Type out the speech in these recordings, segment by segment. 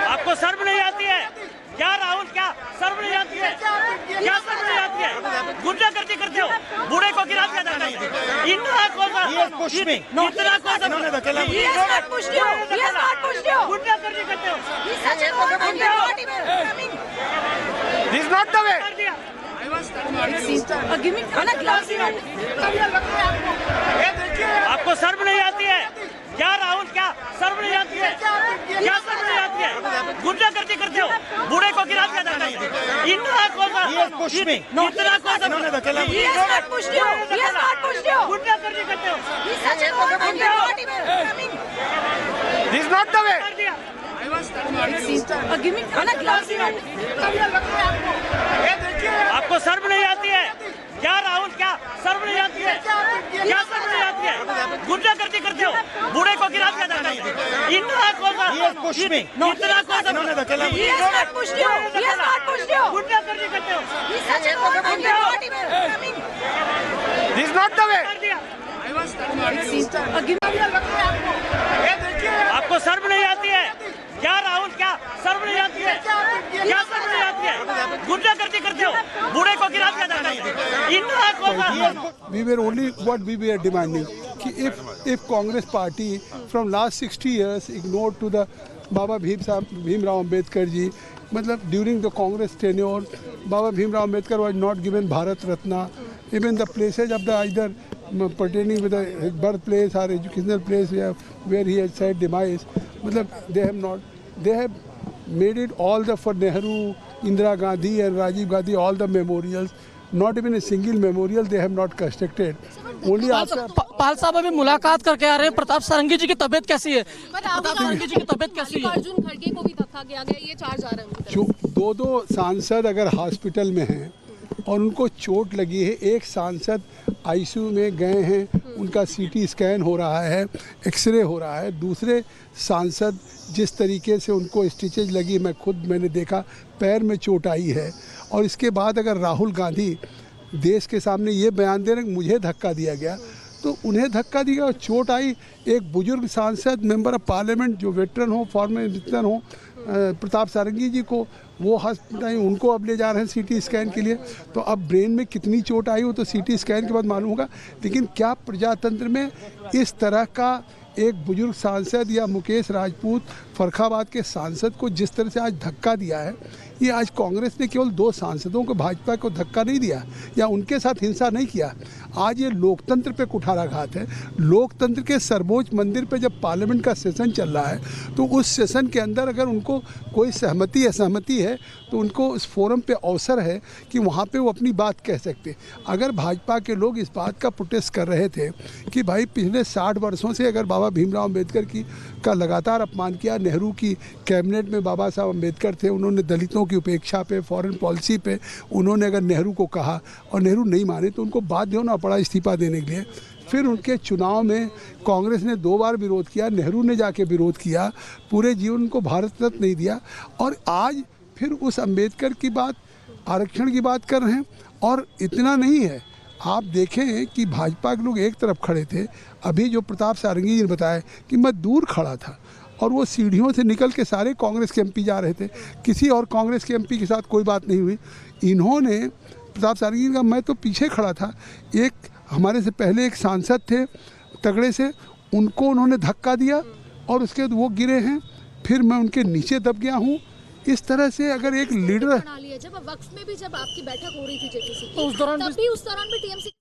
आपको शर्म नहीं आती है क्या राहुल? क्या शर्म नहीं आती है? क्या शर्म नहीं आती है? गुंडागर्दी करते हो, बूढ़े को गिरा दिया जाता है। इतना कौन सा गुंडागर्दी करते हो? This is not the way. आपको शर्म नहीं आती है क्या राहुल? क्या शर्म नहीं आती है? क्या शर्म नहीं आती है? गुंडागर्दी करते हो, बूढ़े को गिरा दिया जाता है। इतना कौन सा गुंडागर्दी करते हो? This is not the way. आपको शर्म नहीं आती है क्या राहुल? क्या शर्म नहीं आती है? क्या शर्म नहीं आती है? गुंडागर्दी करते हो, बूढ़े को गिरा दिया जाता है। इतना कौन सा गुंडागर्दी करते हो? This is not the way. आपको शर्म नहीं आती है क्या राहुल? क्या शर्म नहीं आती है? क्या शर्म नहीं आती है? गुंडागर्दी करते हो, बूढ़े को गिरा दिया जाता है। इतना कौन सा We were only what we were demanding कि if Congress party from last 60 years ignored to the Baba Bhimrao Ambedkar ji, मतलब during the Congress tenure, Baba Bhimrao Ambedkar was not given Bharat Ratna, even the places of the either pertaining with his birthplace or educational place where he had said demise, मतलब they have made it all the for Nehru, Indira Gandhi and Rajiv Gandhi, all the memorials. Not even a single memorial they have not constructed. Only after पाल साहब अभी मुलाकात करके आ रहे हैं। प्रताप सारंगी जी की तबीयत कैसी है? प्रताप सारंगी जी की तबीयत कैसी है? अर्जुन खड़गे को भी धक्का गया गया, ये चार्ज आ रहे हैं। जो दो सांसद अगर हॉस्पिटल में हैं और उनको चोट लगी है, एक सांसद आईसीयू में गए हैं, उनका सीटी स्कैन हो रहा है, एक्सरे हो रहा है, दूसरे सांसद जिस तरीके से उनको स्टिचेज लगी, मैंने देखा पैर में चोट आई है। और इसके बाद अगर राहुल गांधी देश के सामने ये बयान दे रहे हैं मुझे धक्का दिया गया, तो उन्हें धक्का दिया और चोट आई। एक बुजुर्ग सांसद मेंबर ऑफ पार्लियामेंट जो वेटरन हो, फॉर्मर वेटरन हो, प्रताप सारंगी जी को वो हॉस्पिटल उनको अब ले जा रहे हैं सीटी स्कैन के लिए। तो अब ब्रेन में कितनी चोट आई हो तो सीटी स्कैन के बाद मालूम होगा। लेकिन क्या प्रजातंत्र में इस तरह का एक बुजुर्ग सांसद या मुकेश राजपूत फर्रुखाबाद के सांसद को जिस तरह से आज धक्का दिया है, ये आज कांग्रेस ने केवल 2 सांसदों को, भाजपा को धक्का नहीं दिया या उनके साथ हिंसा नहीं किया। आज ये लोकतंत्र पे कुठाराघात है। लोकतंत्र के सर्वोच्च मंदिर पे जब पार्लियामेंट का सेशन चल रहा है तो उस सेशन के अंदर अगर उनको कोई सहमति असहमति है तो उनको उस फोरम पे अवसर है कि वहाँ पे वो अपनी बात कह सकते। अगर भाजपा के लोग इस बात का प्रोटेस्ट कर रहे थे कि भाई पिछले 60 वर्षों से अगर बाबा भीमराव अम्बेडकर का लगातार अपमान किया, नेहरू की कैबिनेट में बाबा साहब अम्बेडकर थे, उन्होंने दलितों की उपेक्षा पे, फॉरेन पॉलिसी पे उन्होंने अगर नेहरू को कहा और नेहरू नहीं माने तो उनको बाध्य होना पड़ा इस्तीफा देने के लिए। फिर उनके चुनाव में कांग्रेस ने 2 बार विरोध किया, नेहरू ने जाके विरोध किया, पूरे जीवन को भारत रत्न नहीं दिया। और आज फिर उस अम्बेडकर की बात, आरक्षण की बात कर रहे हैं। और इतना नहीं है, आप देखें कि भाजपा के लोग एक तरफ खड़े थे। अभी जो प्रताप सारंगी जी ने बताया कि मैं दूर खड़ा था और वो सीढ़ियों से निकल के सारे कांग्रेस के एमपी जा रहे थे, किसी और कांग्रेस के एमपी के साथ कोई बात नहीं हुई। इन्होंने प्रताप सारंगी जी का मैं तो पीछे खड़ा था, एक हमारे से पहले एक सांसद थे तगड़े से, उनको उन्होंने धक्का दिया और उसके बाद वो गिरे हैं, फिर मैं उनके नीचे दब गया हूँ। इस तरह से अगर एक लीडर जब वक्फ में भी जब आपकी बैठक हो रही थी जेपीसी की, तो उस दौरान भी टीएमसी।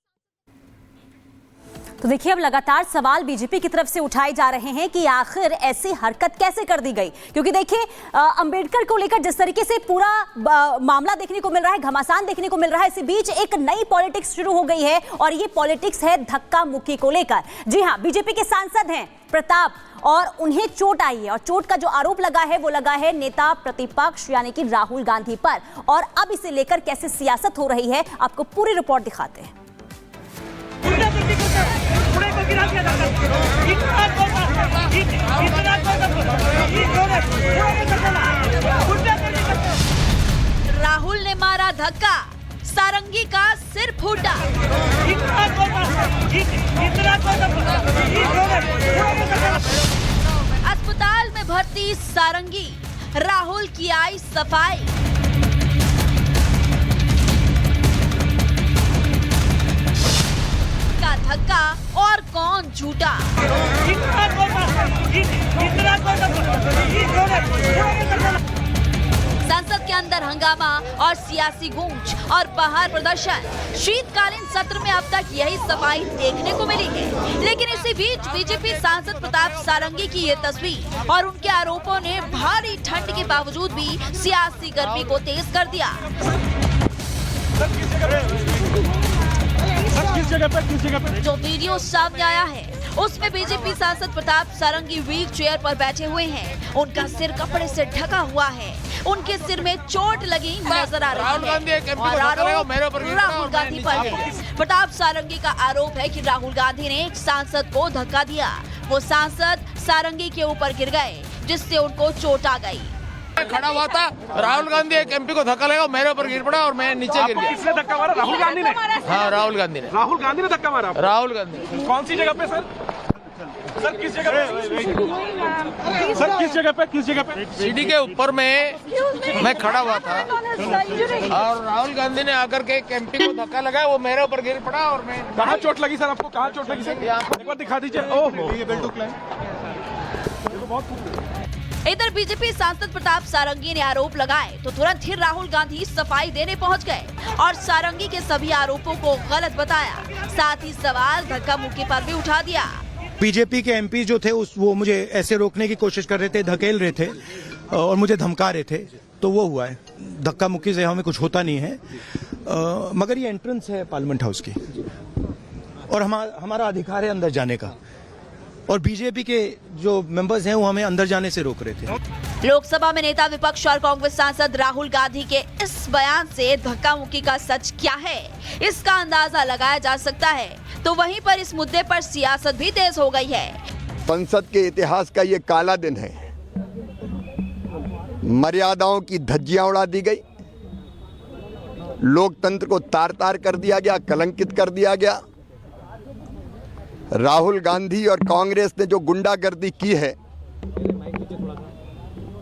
तो देखिए अब लगातार सवाल बीजेपी की तरफ से उठाए जा रहे हैं कि आखिर ऐसी हरकत कैसे कर दी गई, क्योंकि देखिए अंबेडकर को लेकर जिस तरीके से पूरा मामला देखने को मिल रहा है, घमासान देखने को मिल रहा है, इसी बीच एक नई पॉलिटिक्स शुरू हो गई है और ये पॉलिटिक्स है धक्का मुक्की को लेकर। जी हां, बीजेपी के सांसद हैं प्रताप और उन्हें चोट आई है और चोट का जो आरोप लगा है वो लगा है नेता प्रतिपक्ष यानी कि राहुल गांधी पर। और अब इसे लेकर कैसे सियासत हो रही है आपको पूरी रिपोर्ट दिखाते हैं। राहुल ने मारा धक्का, सारंगी का सिर फूटा। इतना जीती सारंगी, राहुल की आई सफाई। का धक्का और कौन झूठा? संसद के अंदर हंगामा और सियासी गूंज और बाहर प्रदर्शन। शीतकालीन सत्र में अब तक यही सफाई देखने को मिली है, लेकिन इसी बीच बीजेपी सांसद प्रताप सारंगी की ये तस्वीर और उनके आरोपों ने भारी ठंड के बावजूद भी सियासी गर्मी को तेज कर दिया। जो वीडियो सामने आया है उसमें बीजेपी सांसद प्रताप सारंगी व्हील चेयर पर बैठे हुए हैं। उनका सिर कपड़े से ढका हुआ है, उनके सिर में चोट लगी नजर आ रही है और आरोप राहुल गांधी पर है। प्रताप सारंगी का आरोप है कि राहुल गांधी ने एक सांसद को धक्का दिया। वो सांसद सारंगी के ऊपर गिर गए, जिससे उनको चोट आ गई। खड़ा हुआ था, राहुल गांधी एक एमपी को धक्का लगा, मेरे ऊपर गिर पड़ा और मैं नीचे गिर गया। किसने धक्का मारा? राहुल गांधी ने? हाँ, राहुल गांधी ने। राहुल गांधी ने धक्का मारा? राहुल गांधी। कौन सी जगह पे सर? सर किस जगह पे? सर किस जगह पे? किस जगह पे? सीढ़ी के ऊपर में मैं खड़ा हुआ था और राहुल गांधी ने आकर के एक एमपी को धक्का लगाया, वो मेरे ऊपर गिर पड़ा और मैं। कहाँ चोट लगी सर आपको? कहाँ चोट लगी सर? एक बार दिखा दीजिए। ओह, ये बेल्ट क्लाइन। इधर बीजेपी सांसद प्रताप सारंगी ने आरोप लगाए तो तुरंत ही राहुल गांधी सफाई देने पहुंच गए और सारंगी के सभी आरोपों को गलत बताया। साथ ही सवाल धक्का मुक्की पर भी उठा दिया। बीजेपी के एमपी जो थे वो मुझे ऐसे रोकने की कोशिश कर रहे थे, धकेल रहे थे और मुझे धमका रहे थे, तो वो हुआ है। धक्का मुक्की से हमें कुछ होता नहीं है, मगर ये एंट्रेंस है पार्लियामेंट हाउस की और हमारा अधिकार है अंदर जाने का, और बीजेपी के जो मेंबर्स हैं वो हमें अंदर जाने से रोक रहे थे। लोकसभा में नेता विपक्ष और कांग्रेस सांसद राहुल गांधी के इस बयान से धक्का मुक्की का सच क्या है, इसका अंदाजा लगाया जा सकता है। तो वहीं पर इस मुद्दे पर सियासत भी तेज हो गई है। संसद के इतिहास का ये काला दिन है। मर्यादाओं की धज्जियां उड़ा दी गई, लोकतंत्र को तार तार कर दिया गया, कलंकित कर दिया गया। राहुल गांधी और कांग्रेस ने जो गुंडागर्दी की है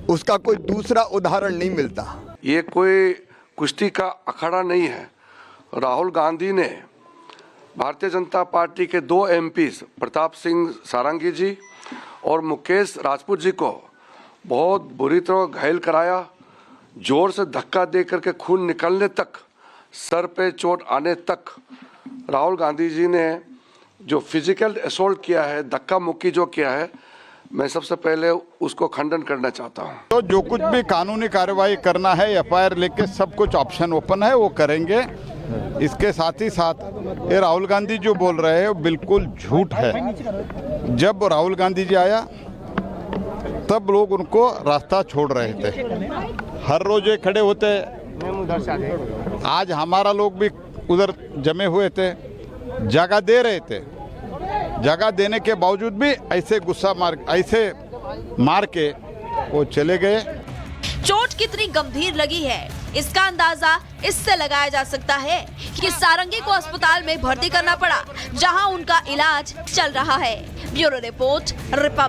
उसका कोई दूसरा उदाहरण नहीं मिलता। ये कोई कुश्ती का अखाड़ा नहीं है। राहुल गांधी ने भारतीय जनता पार्टी के 2 एमपीज प्रताप सिंह सारंगी जी और मुकेश राजपूत जी को बहुत बुरी तरह घायल कराया। जोर से धक्का दे करके खून निकलने तक, सर पे चोट आने तक राहुल गांधी जी ने जो फिजिकल असॉल्ट किया है, धक्का मुक्की जो किया है, मैं सबसे पहले उसको खंडन करना चाहता हूं। तो जो कुछ भी कानूनी कार्रवाई करना है, एफआईआर लेके सब कुछ ऑप्शन ओपन है, वो करेंगे। इसके साथ ही साथ ये राहुल गांधी जो बोल रहे हैं वो बिल्कुल झूठ है। जब राहुल गांधी जी आया तब लोग उनको रास्ता छोड़ रहे थे, हर रोज ये खड़े होते। आज हमारा लोग भी उधर जमे हुए थे, जगह दे रहे थे। जगह देने के बावजूद भी ऐसे गुस्सा मार के वो चले गए। चोट कितनी गंभीर लगी है इसका अंदाजा इससे लगाया जा सकता है कि सारंगी को अस्पताल में भर्ती करना पड़ा, जहां उनका इलाज चल रहा है। Bureau report, Republic.